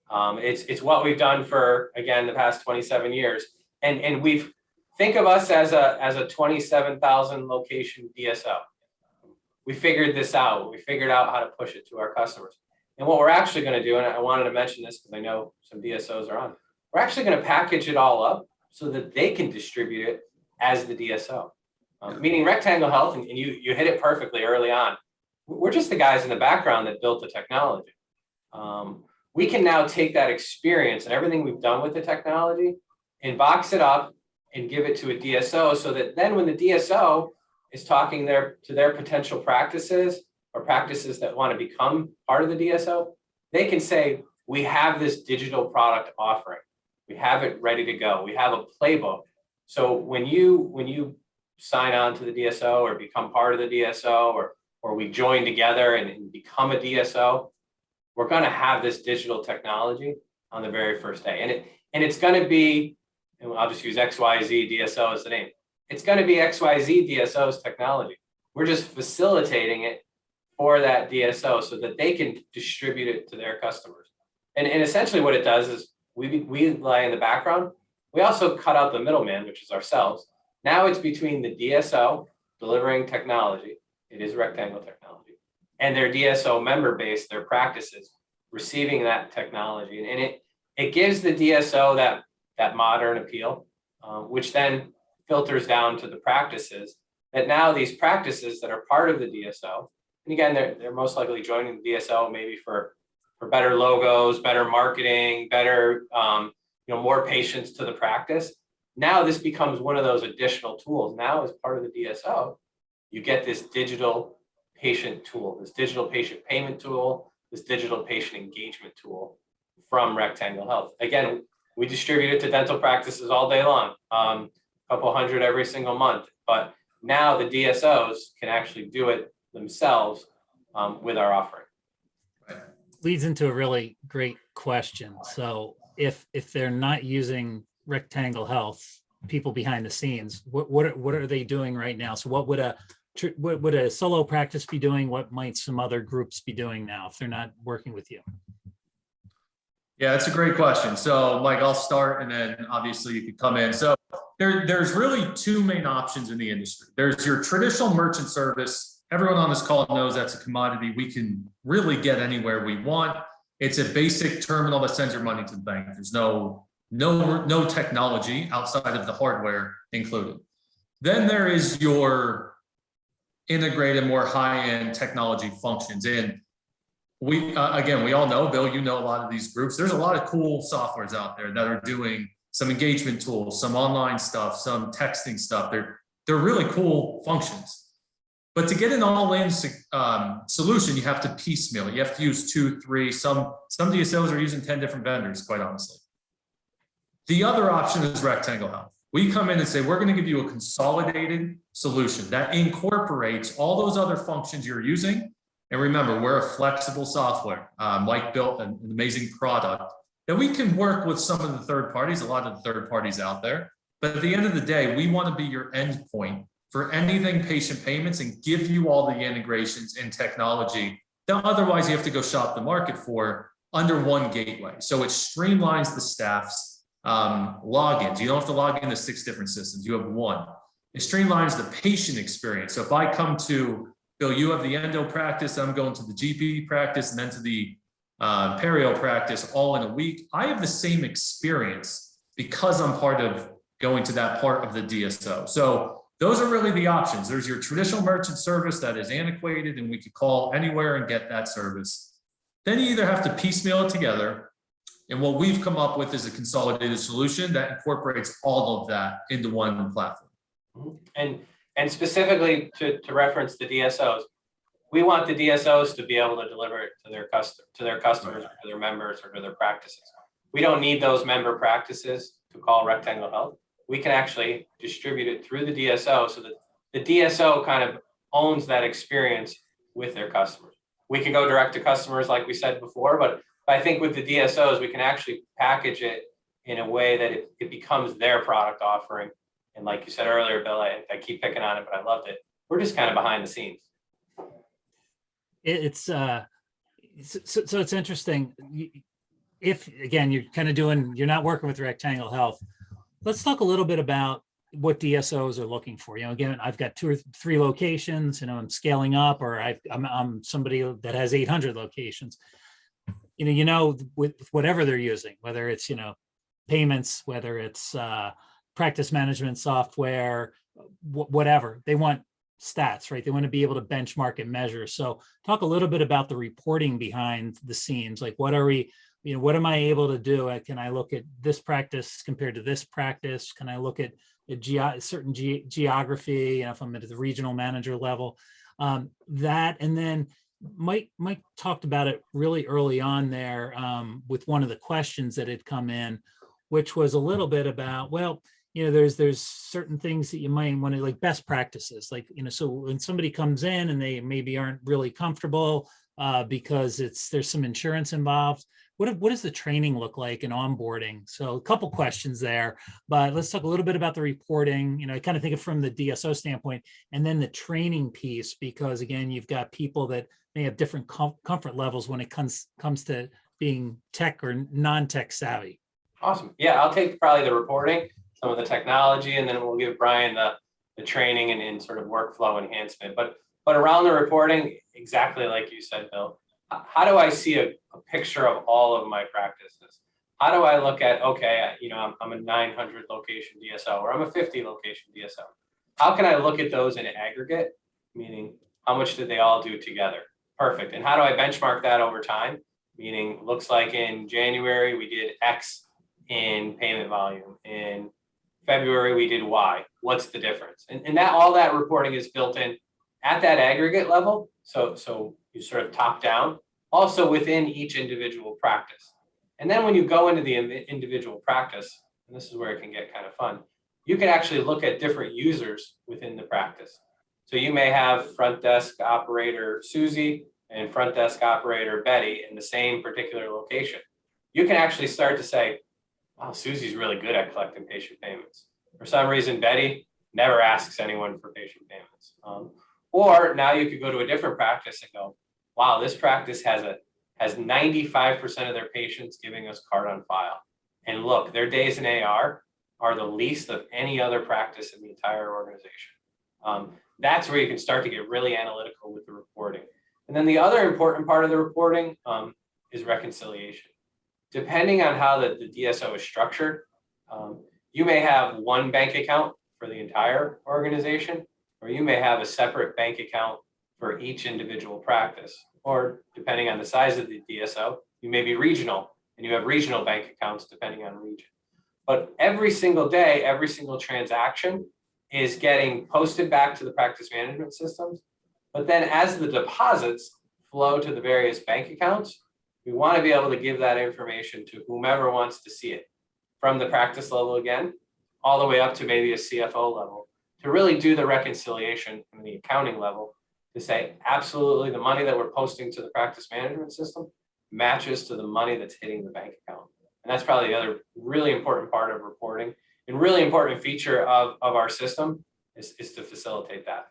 It's what we've done for, again, the past 27 years. And we've, think of us as a 27,000 location DSO. We figured this out. We figured out how to push it to our customers. And what we're actually going to do, and I wanted to mention this because I know some DSOs are on, we're actually going to package it all up so that they can distribute it as the DSO. Meaning Rectangle Health, and you hit it perfectly early on. We're just the guys in the background that built the technology. We can now take that experience and everything we've done with the technology and box it up and give it to a DSO so that then when the DSO is talking to their potential practices or practices that want to become part of the DSO, they can say, we have this digital product offering. We have it ready to go. We have a playbook. So when you sign on to the DSO or become part of the DSO or we join together and become a DSO, we're going to have this digital technology on the very first day. And it's going to be, and I'll just use XYZ DSO as the name. It's going to be XYZ DSO's technology. We're just facilitating it for that DSO so that they can distribute it to their customers. And essentially what it does is we lie in the background. We also cut out the middleman, which is ourselves. Now it's between the DSO delivering technology, it is Rectangle technology, and their DSO member base, their practices, receiving that technology. And it gives the DSO that modern appeal, which then filters down to the practices, that now these practices that are part of the DSO, and again, they're most likely joining the DSO maybe for better logos, better marketing, better, more patients to the practice. Now this becomes one of those additional tools. Now as part of the DSO, you get this digital patient tool, this digital patient payment tool, this digital patient engagement tool from Rectangle Health. Again, we distribute it to dental practices all day long, a couple hundred every single month. But now the DSOs can actually do it themselves with our offering. Leads into a really great question. So if they're not using Rectangle Health, people behind the scenes, what are they doing right now? So what would a solo practice be doing? What might some other groups be doing now if they're not working with you? Yeah, that's a great question. So Mike, I'll start and then obviously you could come in. So there's really two main options in the industry. There's your traditional merchant service. Everyone on this call knows that's a commodity we can really get anywhere we want. It's a basic terminal that sends your money to the bank. There's no technology outside of the hardware included. Then there is your integrated, more high-end technology functions. And we all know, Bill, you know a lot of these groups. There's a lot of cool softwares out there that are doing some engagement tools, some online stuff, some texting stuff. They're really cool functions. But to get an all-in solution, you have to piecemeal it. You have to use 2, 3. Some DSOs are using 10 different vendors, quite honestly. The other option is Rectangle Health. We come in and say, we're going to give you a consolidated solution that incorporates all those other functions you're using. And remember, we're a flexible software. Mike built an amazing product that we can work with some of the third parties, a lot of the third parties out there. But at the end of the day, we want to be your endpoint for anything patient payments and give you all the integrations and technology that otherwise you have to go shop the market for under one gateway. So it streamlines the staff's logins. You don't have to log into 6 different systems. You have one. It streamlines the patient experience. So if I come to, Bill, you have the endo practice, I'm going to the GP practice and then to the perio practice all in a week. I have the same experience because I'm part of going to that part of the DSO. So those are really the options. There's your traditional merchant service that is antiquated and we could call anywhere and get that service. Then you either have to piecemeal it together. And what we've come up with is a consolidated solution that incorporates all of that into one platform. And And specifically to reference the DSOs, we want the DSOs to be able to deliver it to their customers, or to their members, or to their practices. We don't need those member practices to call Rectangle Health. We can actually distribute it through the DSO so that the DSO kind of owns that experience with their customers. We can go direct to customers like we said before, but I think with the DSOs, we can actually package it in a way that it becomes their product offering. And like you said earlier, Bill, I keep picking on it, but I loved it. We're just kind of behind the scenes. So it's interesting. If again, you're not working with Rectangle Health, let's talk a little bit about what DSOs are looking for. Again, I've got 2 or 3 locations, I'm scaling up, or I'm somebody that has 800 locations. With whatever they're using, whether it's, payments, whether it's practice management software, whatever, they want stats, right? They want to be able to benchmark and measure. So talk a little bit about the reporting behind the scenes. Like, what am I able to do? Can I look at this practice compared to this practice? Can I look at certain geography, if I'm at the regional manager level? That, and then Mike talked about it really early on there with one of the questions that had come in, which was a little bit about, there's certain things that you might want to, like best practices, like, so when somebody comes in and they maybe aren't really comfortable because there's some insurance involved, what does the training look like in onboarding? So a couple questions there, but let's talk a little bit about the reporting. I kind of think of from the DSO standpoint, and then the training piece, because again, you've got people that may have different comfort levels when it comes to being tech or non-tech savvy. Awesome. Yeah, I'll take probably the reporting, some of the technology, and then we'll give Brian the training and sort of workflow enhancement. But around the reporting, exactly like you said, Bill, how do I see a picture of all of my practices? How do I look at, okay, I'm a 900 location DSO, or I'm a 50 location DSO. How can I look at those in aggregate? Meaning, how much did they all do together? Perfect. And how do I benchmark that over time? Meaning, looks like in January, we did X in payment volume. In February, we did Y. What's the difference? And that all that reporting is built in at that aggregate level. So you sort of top down, also within each individual practice. And then when you go into the individual practice, and this is where it can get kind of fun, you can actually look at different users within the practice. So you may have front desk operator Susie and front desk operator Betty in the same particular location. You can actually start to say, wow, Susie's really good at collecting patient payments. For some reason, Betty never asks anyone for patient payments. Or now you could go to a different practice and go, wow, this practice has 95% of their patients giving us card on file. And look, their days in AR are the least of any other practice in the entire organization. That's where you can start to get really analytical with the reporting. And then the other important part of the reporting is reconciliation. Depending on how the DSO is structured, you may have one bank account for the entire organization, or you may have a separate bank account for each individual practice. Or depending on the size of the DSO, you may be regional and you have regional bank accounts depending on region. But every single day, every single transaction is getting posted back to the practice management systems. But then as the deposits flow to the various bank accounts, we want to be able to give that information to whomever wants to see it, from the practice level again, all the way up to maybe a CFO level, to really do the reconciliation from the accounting level to say, absolutely, the money that we're posting to the practice management system matches to the money that's hitting the bank account. And that's probably the other really important part of reporting and really important feature of our system is to facilitate that.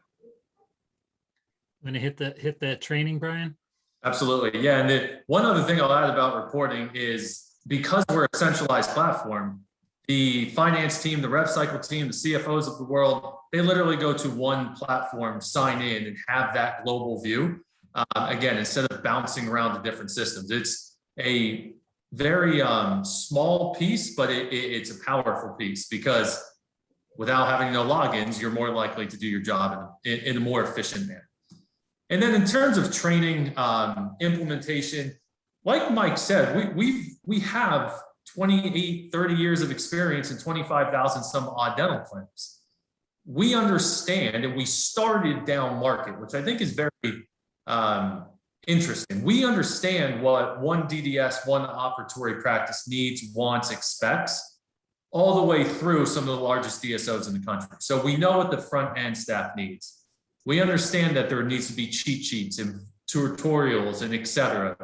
Want to hit that training, Brian? Absolutely. Yeah. And then one other thing I'll add about reporting is because we're a centralized platform, the finance team, the rev cycle team, the CFOs of the world, they literally go to one platform, sign in, and have that global view. Again, instead of bouncing around the different systems, it's a very small piece, but it's a powerful piece because without having no logins, you're more likely to do your job in a more efficient manner. And then in terms of training, implementation, like Mike said, we have 28, 30 years of experience and 25,000 some odd dental claims. we understand, and we started down market, which I think is very interesting. We understand what one DDS, one operatory practice needs, wants, expects, all the way through some of the largest DSOs in the country. So we know what the front end staff needs. We understand that there needs to be cheat sheets and tutorials and et cetera.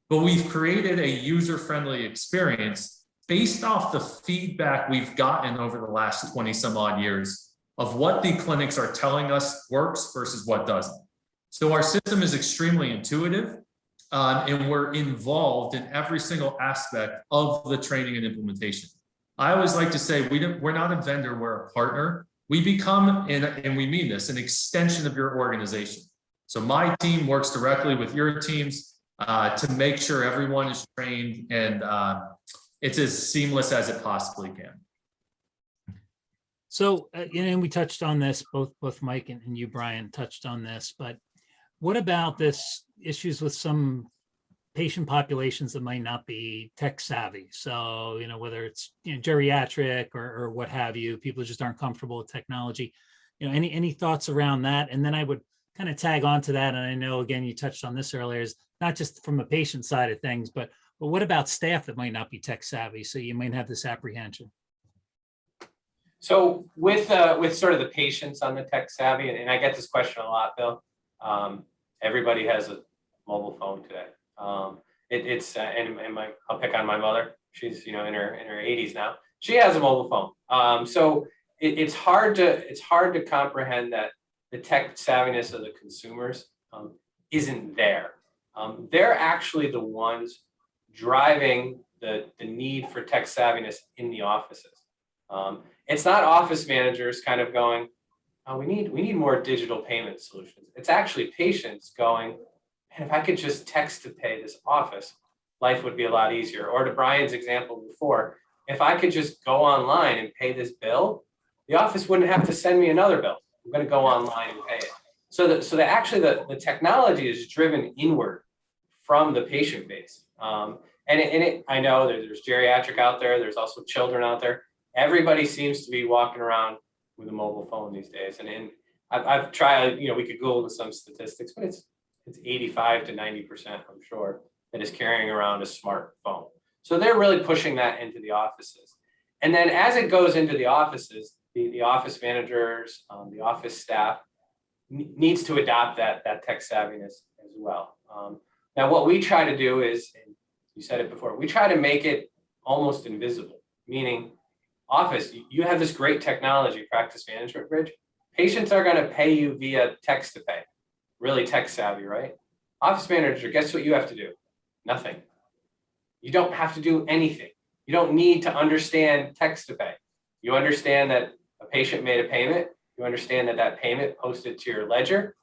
But we've created a user-friendly experience based off the feedback we've gotten over the last 20 some odd years of what the clinics are telling us works versus what doesn't. So our system is extremely intuitive, and we're involved in every single aspect of the training and implementation. I always like to say we're not a vendor, we're a partner. We become, and we mean this, an extension of your organization. So my team works directly with your teams to make sure everyone is trained and it's as seamless as it possibly can. So, and we touched on this, both Mike and you, Brian, touched on this, but what about this issues with some patient populations that might not be tech savvy? So, whether it's geriatric or what have you, people just aren't comfortable with technology. Any thoughts around that? And then I would kind of tag on to that. And I know, again, you touched on this earlier, is not just from the patient side of things, but what about staff that might not be tech savvy? So you might have this apprehension. So with sort of the patients on the tech savvy, and I get this question a lot, Bill. Everybody has a mobile phone today. I'll pick on my mother. She's in her 80s now. She has a mobile phone. So it's hard to comprehend that the tech savviness of the consumers isn't there. They're actually the ones driving the need for tech savviness in the offices. It's not office managers kind of going, oh, we need more digital payment solutions. It's actually patients going, man, if I could just text to pay this office, life would be a lot easier. Or to Brian's example before, if I could just go online and pay this bill, the office wouldn't have to send me another bill. I'm going to go online and pay it. So the technology is driven inward from the patient base. I know there's geriatric out there. There's also children out there. Everybody seems to be walking around with a mobile phone these days. And I've tried, we could Google some statistics, but it's 85 to 90%, I'm sure, that is carrying around a smartphone. So they're really pushing that into the offices. And then as it goes into the offices, the office managers, the office staff needs to adopt that tech savviness as well. Now, what we try to do is, and you said it before, we try to make it almost invisible, meaning office, you have this great technology, practice management bridge. Patients are going to pay you via text to pay, really tech savvy, right? Office manager, guess what you have to do? Nothing. You don't have to do anything. You don't need to understand text to pay. You understand that a patient made a payment. You understand that payment posted to your ledger,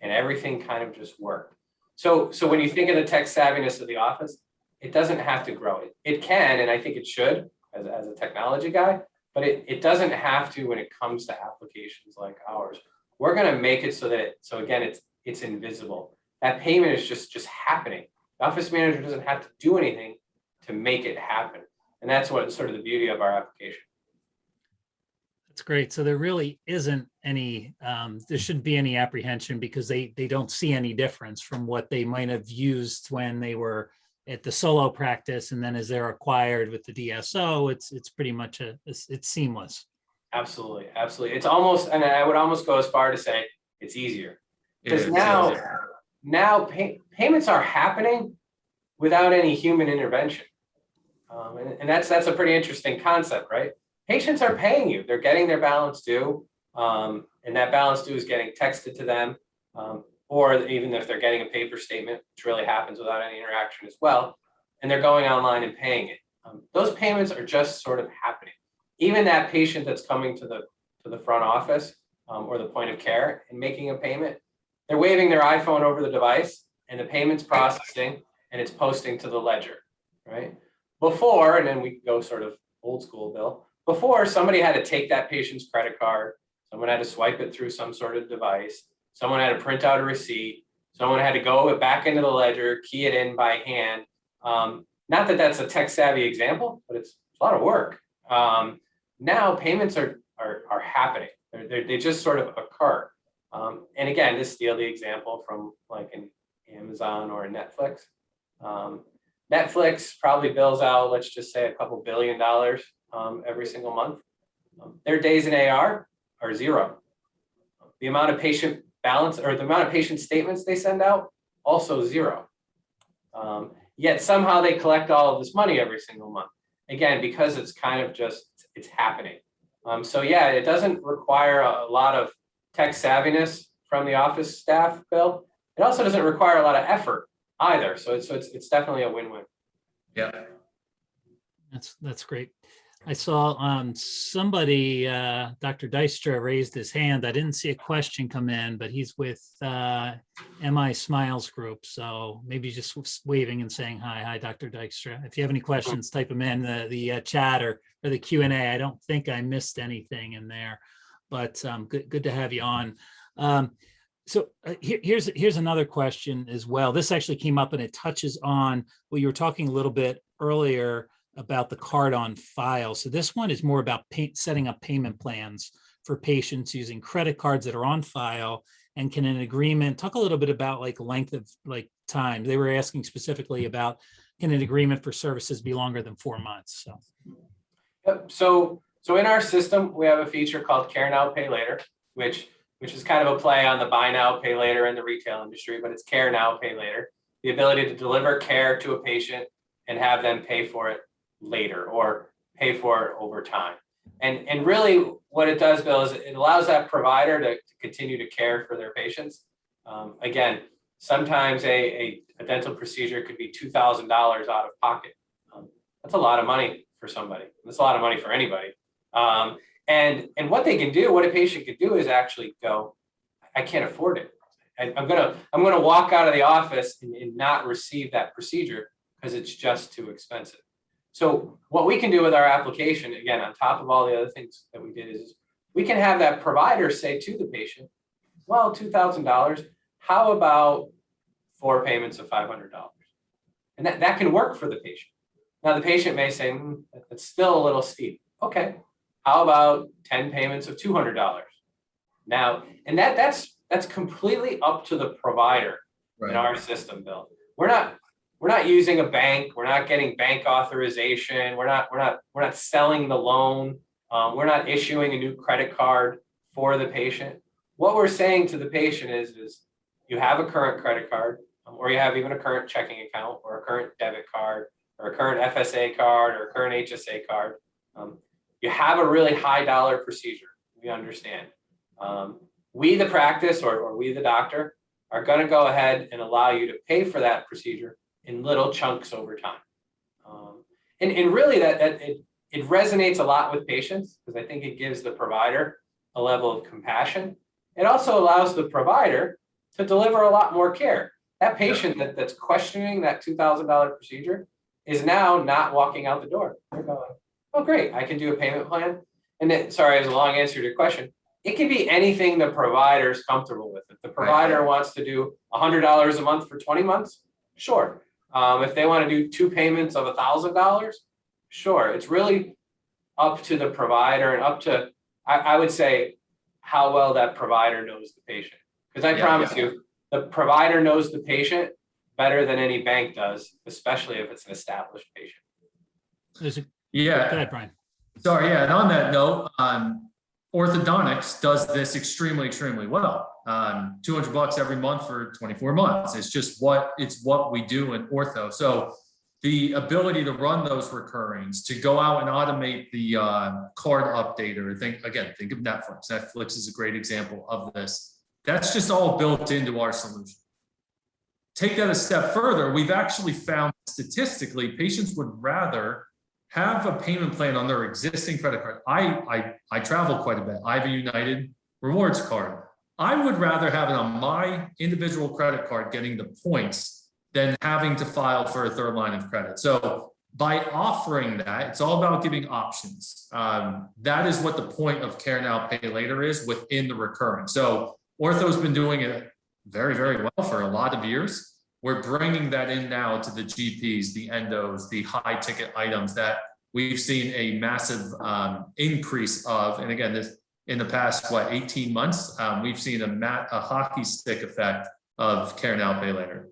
and everything kind of just worked. So when you think of the tech savviness of the office, it doesn't have to grow. It can, and I think it should as a technology guy, but it doesn't have to when it comes to applications like ours. We're going to make it so again, it's invisible. That payment is just happening. The office manager doesn't have to do anything to make it happen. And that's what sort of the beauty of our application. That's great. So there really isn't any, there shouldn't be any apprehension because they don't see any difference from what they might have used when they were at the solo practice. And then as they're acquired with the DSO, it's pretty much it's seamless. Absolutely. Absolutely. It's almost, and I would almost go as far to say it's easier because now payments are happening without any human intervention. And that's a pretty interesting concept, right? Patients are paying you. They're getting their balance due, and that balance due is getting texted to them, or even if they're getting a paper statement, which really happens without any interaction as well, and they're going online and paying it. Those payments are just sort of happening. Even that patient that's coming to the front office or the point of care and making a payment, they're waving their iPhone over the device, and the payment's processing, and it's posting to the ledger, right? Before, and then we go sort of old school, Bill. Before, somebody had to take that patient's credit card, someone had to swipe it through some sort of device, someone had to print out a receipt, someone had to go back into the ledger, key it in by hand. Not that that's a tech savvy example, but it's a lot of work. Now payments are happening. They just sort of occur. And again, just steal the example from like an Amazon or a Netflix. Netflix probably bills out, let's just say, a couple $2 billion every single month. Their days in AR are zero. The amount of patient balance or the amount of patient statements they send out, also zero. Yet somehow they collect all of this money every single month. Again, because it's kind of just, it's happening. So yeah, it doesn't require a lot of tech savviness from the office staff, Bill. It also doesn't require a lot of effort either. So it's definitely a win-win. Yeah. That's great. I saw somebody, Dr. Dystra raised his hand. I didn't see a question come in, but he's with MI Smiles Group. So maybe just waving and saying hi. Hi, Dr. Dystra. If you have any questions, type them in the chat or the Q&A. I don't think I missed anything in there, but good to have you on. So here's another question as well. This actually came up and it touches on what you were talking a little bit earlier about the card on file. So this one is more about setting up payment plans for patients using credit cards that are on file, and can an agreement talk a little bit about like length of like time? They were asking specifically about, can an agreement for services be longer than 4 months? So. Yep. So in our system, we have a feature called Care Now, Pay Later, which is kind of a play on the buy now, pay later in the retail industry, but it's Care Now, Pay Later. The ability to deliver care to a patient and have them pay for it later or pay for it over time. And really what it does, Bill, is it allows that provider to continue to care for their patients. Again, sometimes a dental procedure could be $2,000 out of pocket. That's a lot of money for somebody. That's a lot of money for anybody. And what they can do, what a patient can do is actually go, I can't afford it. I'm gonna walk out of the office and not receive that procedure because it's just too expensive. So what we can do with our application, again, on top of all the other things that we did, is we can have that provider say to the patient, well, $2,000, how about 4 payments of $500? And that can work for the patient. Now the patient may say, that's still a little steep. Okay, how about 10 payments of $200? Now, and that's completely up to the provider in our system, Bill. We're not using a bank. We're not getting bank authorization. We're not selling the loan. We're not issuing a new credit card for the patient. What we're saying to the patient is you have a current credit card, or you have even a current checking account, or a current debit card, or a current FSA card, or a current HSA card. You have a really high dollar procedure. We understand. We, the practice, or we, the doctor, are going to go ahead and allow you to pay for that procedure in little chunks over time. And really it resonates a lot with patients, because I think it gives the provider a level of compassion. It also allows the provider to deliver a lot more care. That patient that's questioning that $2,000 procedure is now not walking out the door. They're going, oh, great, I can do a payment plan. And then, sorry, it was a long answer to your question. It can be anything the provider is comfortable with. If the provider wants to do $100 a month for 20 months, sure. If they want to do 2 payments of $1,000, sure. It's really up to the provider and up to, I would say, how well that provider knows the patient. Because I promise you, the provider knows the patient better than any bank does, especially if it's an established patient. Go ahead, Brian. Sorry, yeah, and on that note, orthodontics does this extremely, extremely well. $200 every month for 24 months. It's what we do in ortho. So the ability to run those recurrings, to go out and automate the card updater. Think of Netflix. Netflix is a great example of this. That's just all built into our solution. Take that a step further. We've actually found statistically patients would rather have a payment plan on their existing credit card. I travel quite a bit. I have a United Rewards card. I would rather have it on my individual credit card getting the points than having to file for a third line of credit. So by offering that, it's all about giving options. That is what the point of Care Now, Pay Later is within the recurring. So ortho's been doing it very, very well for a lot of years. We're bringing that in now to the GPs, the endos, the high ticket items that we've seen a massive increase of. And again, in the past, 18 months, we've seen a hockey stick effect of care now, pay later.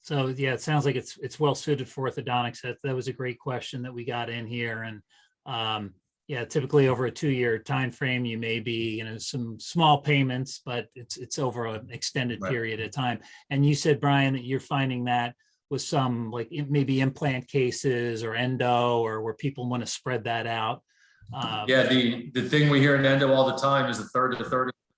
So yeah, it sounds like it's well suited for orthodontics. That was a great question that we got in here. And yeah, typically over a 2-year time frame, you may be, some small payments, but it's over an extended Right. period of time. And you said, Brian, that you're finding that with some like maybe implant cases or endo, or where people want to spread that out. Yeah, the thing we hear in endo all the time is a third,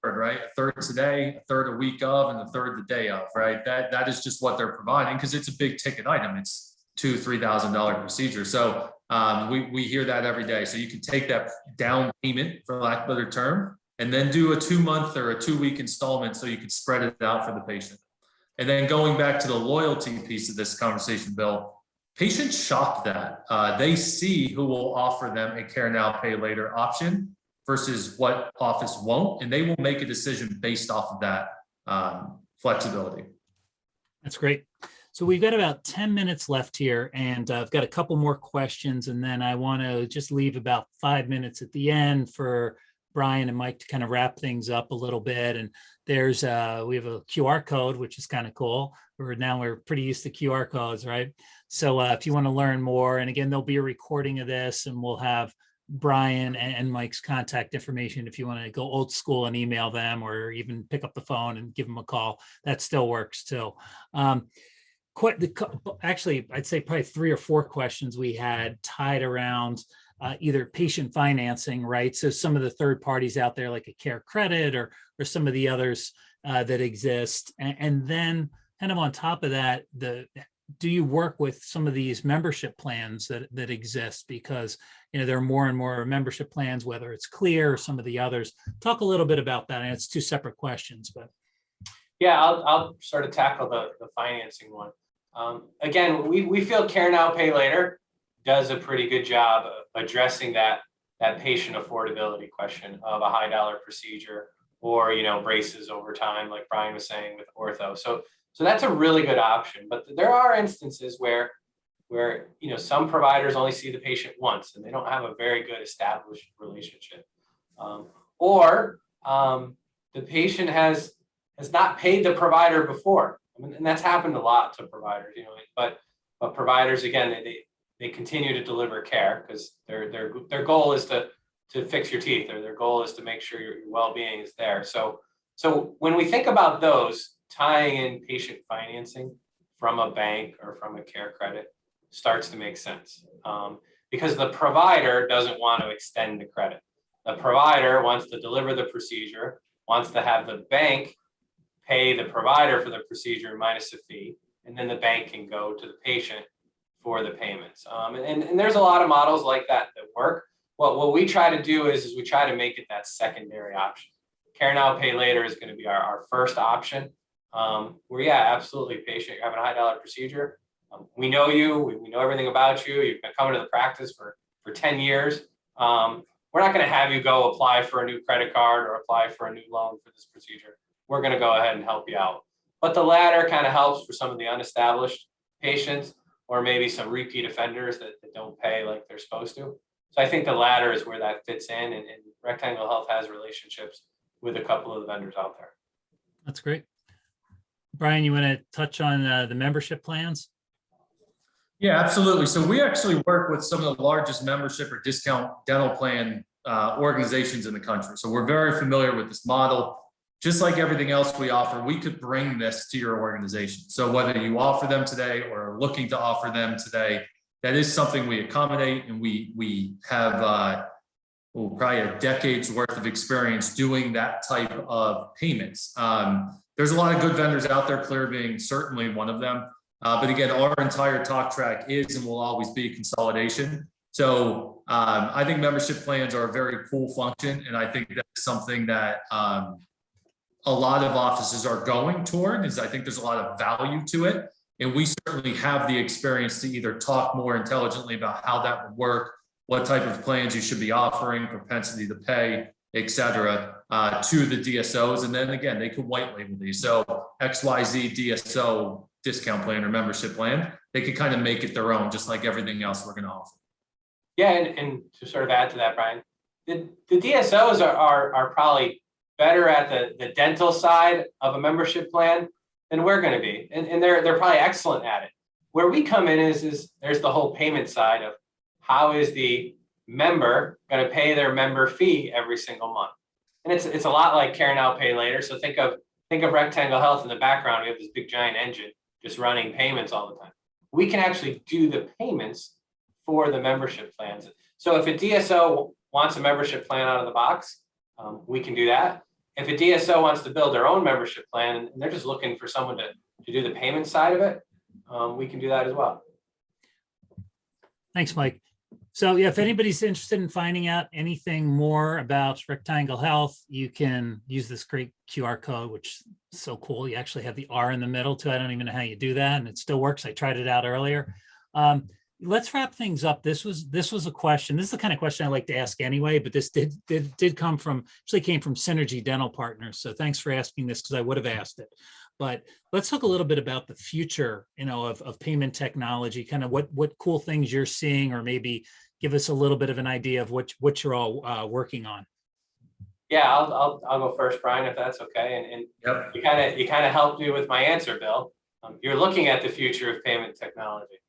right? A third today, a third a week of, and a third the day of, right? That is just what they're providing, because it's a big ticket item. It's $2,000-$3,000 procedure. So we hear that every day. So you can take that down payment, for lack of a better term, and then do a 2-month or a 2-week installment so you can spread it out for the patient. And then going back to the loyalty piece of this conversation, Bill, patients shop that. They see who will offer them a care now, pay later option versus what office won't, and they will make a decision based off of that flexibility. That's great. So we've got about 10 minutes left here, and I've got a couple more questions, and then I want to just leave about 5 minutes at the end for Brian and Mike to kind of wrap things up a little bit. And there's we have a QR code, which is kind of cool. We're pretty used to QR codes, right? So if you want to learn more, and again, there'll be a recording of this, and we'll have Brian and Mike's contact information if you want to go old school and email them, or even pick up the phone and give them a call. That still works too. Actually, I'd say probably 3 or 4 questions we had tied around either patient financing, right? So some of the third parties out there, like a Care Credit or some of the others that exist, and then kind of on top of that, do you work with some of these membership plans that exist? Because there are more and more membership plans, whether it's Clear or some of the others. Talk a little bit about that. And it's 2 separate questions, but Yeah, I'll sort of tackle the financing one. Again, we feel Care Now, Pay Later does a pretty good job of addressing that patient affordability question of a high dollar procedure, or braces over time, like Brian was saying with ortho. So that's a really good option. But there are instances where some providers only see the patient once and they don't have a very good established relationship, or the patient has not paid the provider before. And that's happened a lot to providers, but providers, again, they continue to deliver care because their goal is to fix your teeth, or their goal is to make sure your well-being is there. So when we think about those, tying in patient financing from a bank or from a Care Credit starts to make sense, because the provider doesn't want to extend the credit. The provider wants to deliver the procedure, wants to have the bank pay the provider for the procedure minus a fee, and then the bank can go to the patient for the payments. And there's a lot of models like that work. What we try to do is we try to make it that secondary option. Care Now, Pay Later is going to be our first option. Where, yeah, absolutely, patient, you're having a high dollar procedure. We know you, we know everything about you. You've been coming to the practice for 10 years. We're not going to have you go apply for a new credit card or apply for a new loan for this procedure. We're going to go ahead and help you out. But the latter kind of helps for some of the unestablished patients, or maybe some repeat offenders that don't pay like they're supposed to. So I think the latter is where that fits in, and Rectangle Health has relationships with a couple of the vendors out there. that's great. Brian, you want to touch on the membership plans? Yeah, absolutely. So we actually work with some of the largest membership or discount dental plan organizations in the country. So we're very familiar with this model. Just like everything else we offer, we could bring this to your organization. So whether you offer them today or are looking to offer them today, that is something we accommodate, and we have probably a decade's worth of experience doing that type of payments. There's a lot of good vendors out there, Clear being certainly one of them. But again, our entire talk track is and will always be consolidation. So I think membership plans are a very cool function, and I think that's something that a lot of offices are going toward. Is I think there's a lot of value to it, and we certainly have the experience to either talk more intelligently about how that would work, what type of plans you should be offering, propensity to pay, et cetera, to the DSOs. And then again, they could white label these. So XYZ DSO discount plan or membership plan, they could kind of make it their own, just like everything else we're going to offer. Yeah, and to sort of add to that, Brian, the DSOs are probably better at the dental side of a membership plan than we're going to be, and they're probably excellent at it. Where we come in is there's the whole payment side of how is the member going to pay their member fee every single month, and it's a lot like care now, pay later. So think of Rectangle Health in the background. We have this big giant engine just running payments all the time. We can actually do the payments for the membership plans. So if a DSO wants a membership plan out of the box, we can do that. If a DSO wants to build their own membership plan and they're just looking for someone to do the payment side of it, we can do that as well. Thanks, Mike. So yeah, if anybody's interested in finding out anything more about Rectangle Health, you can use this great QR code, which is so cool. You actually have the R in the middle too. I don't even know how you do that, and it still works. I tried it out earlier. Let's wrap things up. This was a question. This is the kind of question I like to ask anyway, but this did come from, actually came from Synergy Dental Partners. So thanks for asking this, because I would have asked it. But let's talk a little bit about the future, of payment technology, kind of what cool things you're seeing, or maybe give us a little bit of an idea of what you're all working on. Yeah, I'll go first, Brian, if that's okay. And Yep. you kind of helped me with my answer, Bill. You're looking at the future of payment technology.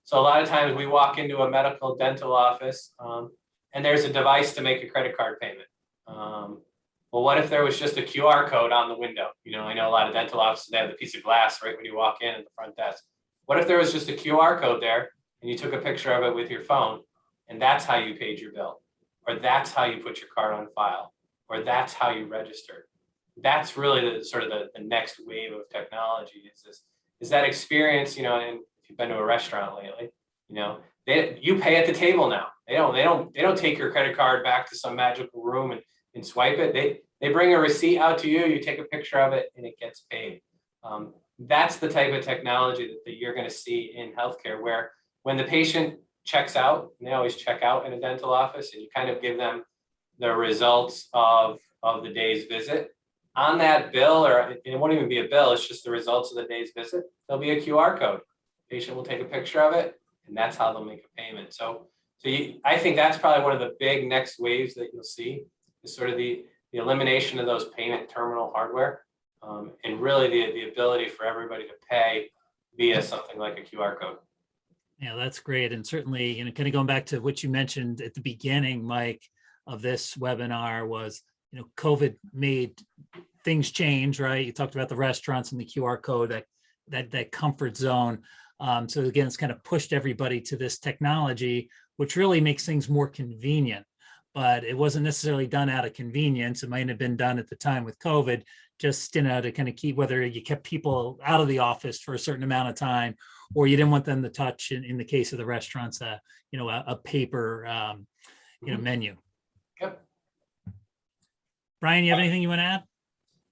So a lot of times we walk into a medical dental office and there's a device to make a credit card payment. Well, what if there was just a QR code on the window? I know a lot of dental offices, they have the piece of glass right when you walk in at the front desk. What if there was just a QR code there and you took a picture of it with your phone, and that's how you paid your bill, or that's how you put your card on file, or that's how you registered? That's really the sort of the next wave of technology is that experience, and if you've been to a restaurant lately, you pay at the table now. They don't take your credit card back to some magical room and swipe it. They bring a receipt out to you, you take a picture of it, and it gets paid. That's the type of technology that you're going to see in healthcare, where when the patient checks out, and they always check out in a dental office, and you kind of give them the results of the day's visit. On that bill, or it won't even be a bill, it's just the results of the day's visit, there'll be a QR code. Patient will take a picture of it, and that's how they'll make a payment. I think that's probably one of the big next waves that you'll see, is sort of the elimination of those payment terminal hardware, and really the ability for everybody to pay via something like a QR code. Yeah, that's great. And certainly, kind of going back to what you mentioned at the beginning, Mike, of this webinar was, COVID made things change, right? You talked about the restaurants and the QR code, that comfort zone. So again, it's kind of pushed everybody to this technology, which really makes things more convenient, but it wasn't necessarily done out of convenience. It might have been done at the time with COVID, just, to kind of keep, whether you kept people out of the office for a certain amount of time, or you didn't want them to touch, in the case of the restaurants, a paper, menu. Yep. Brian, you have anything you want to add?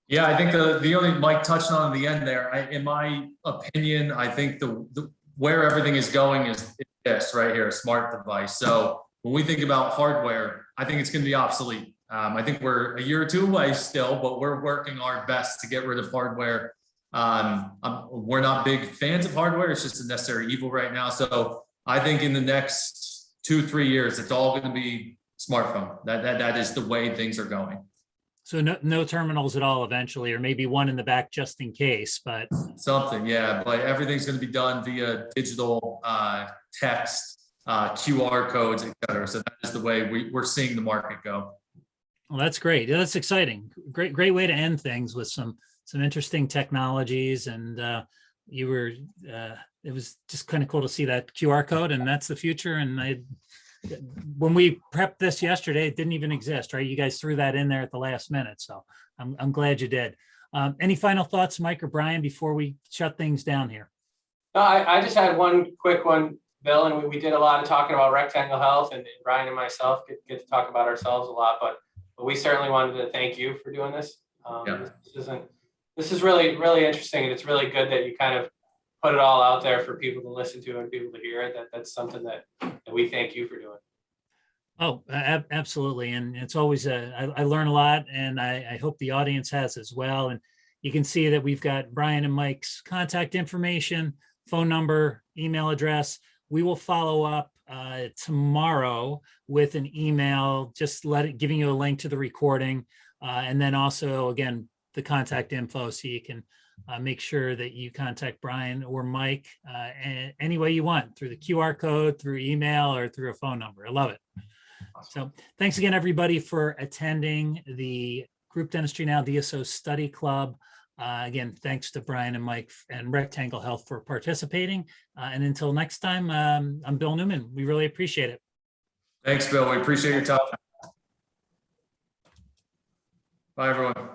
Yeah, I think the only Mike touched on in the end there, in my opinion, I think the where everything is going is this right here, a smart device. So when we think about hardware, I think it's going to be obsolete. I think we're a year or two away still, but we're working our best to get rid of hardware. We're not big fans of hardware. It's just a necessary evil right now. So I think in the next 2-3 years, it's all going to be smartphone. That is the way things are going. So no terminals at all eventually, or maybe one in the back just in case, but something, yeah. But everything's going to be done via digital text, QR codes, et cetera. So that is the way we're seeing the market go. Well, that's great. Yeah, that's exciting. Great way to end things with some interesting technologies. And it was just kind of cool to see that QR code, and that's the future. And when we prepped this yesterday, it didn't even exist, right? You guys threw that in there at the last minute. So I'm glad you did. Any final thoughts, Mike or Brian, before we shut things down here? No, I just had one quick one, Bill, and we did a lot of talking about Rectangle Health, and Brian and myself get to talk about ourselves a lot, but we certainly wanted to thank you for doing this. This is really, really interesting, and it's really good that you kind of put it all out there for people to listen to and people to hear it. That's something that we thank you for doing. Oh, absolutely. And it's always, I learn a lot, and I hope the audience has as well. And you can see that we've got Brian and Mike's contact information, phone number, email address. We will follow up tomorrow with an email, just giving you a link to the recording. And then also, again, the contact info, so you can make sure that you contact Brian or Mike any way you want, through the QR code, through email, or through a phone number. I love it. So thanks again, everybody, for attending the Group Dentistry Now DSO Study Club. Again, thanks to Brian and Mike and Rectangle Health for participating. And until next time, I'm Bill Neumann. We really appreciate it. Thanks, Bill. We appreciate your time. Bye, everyone.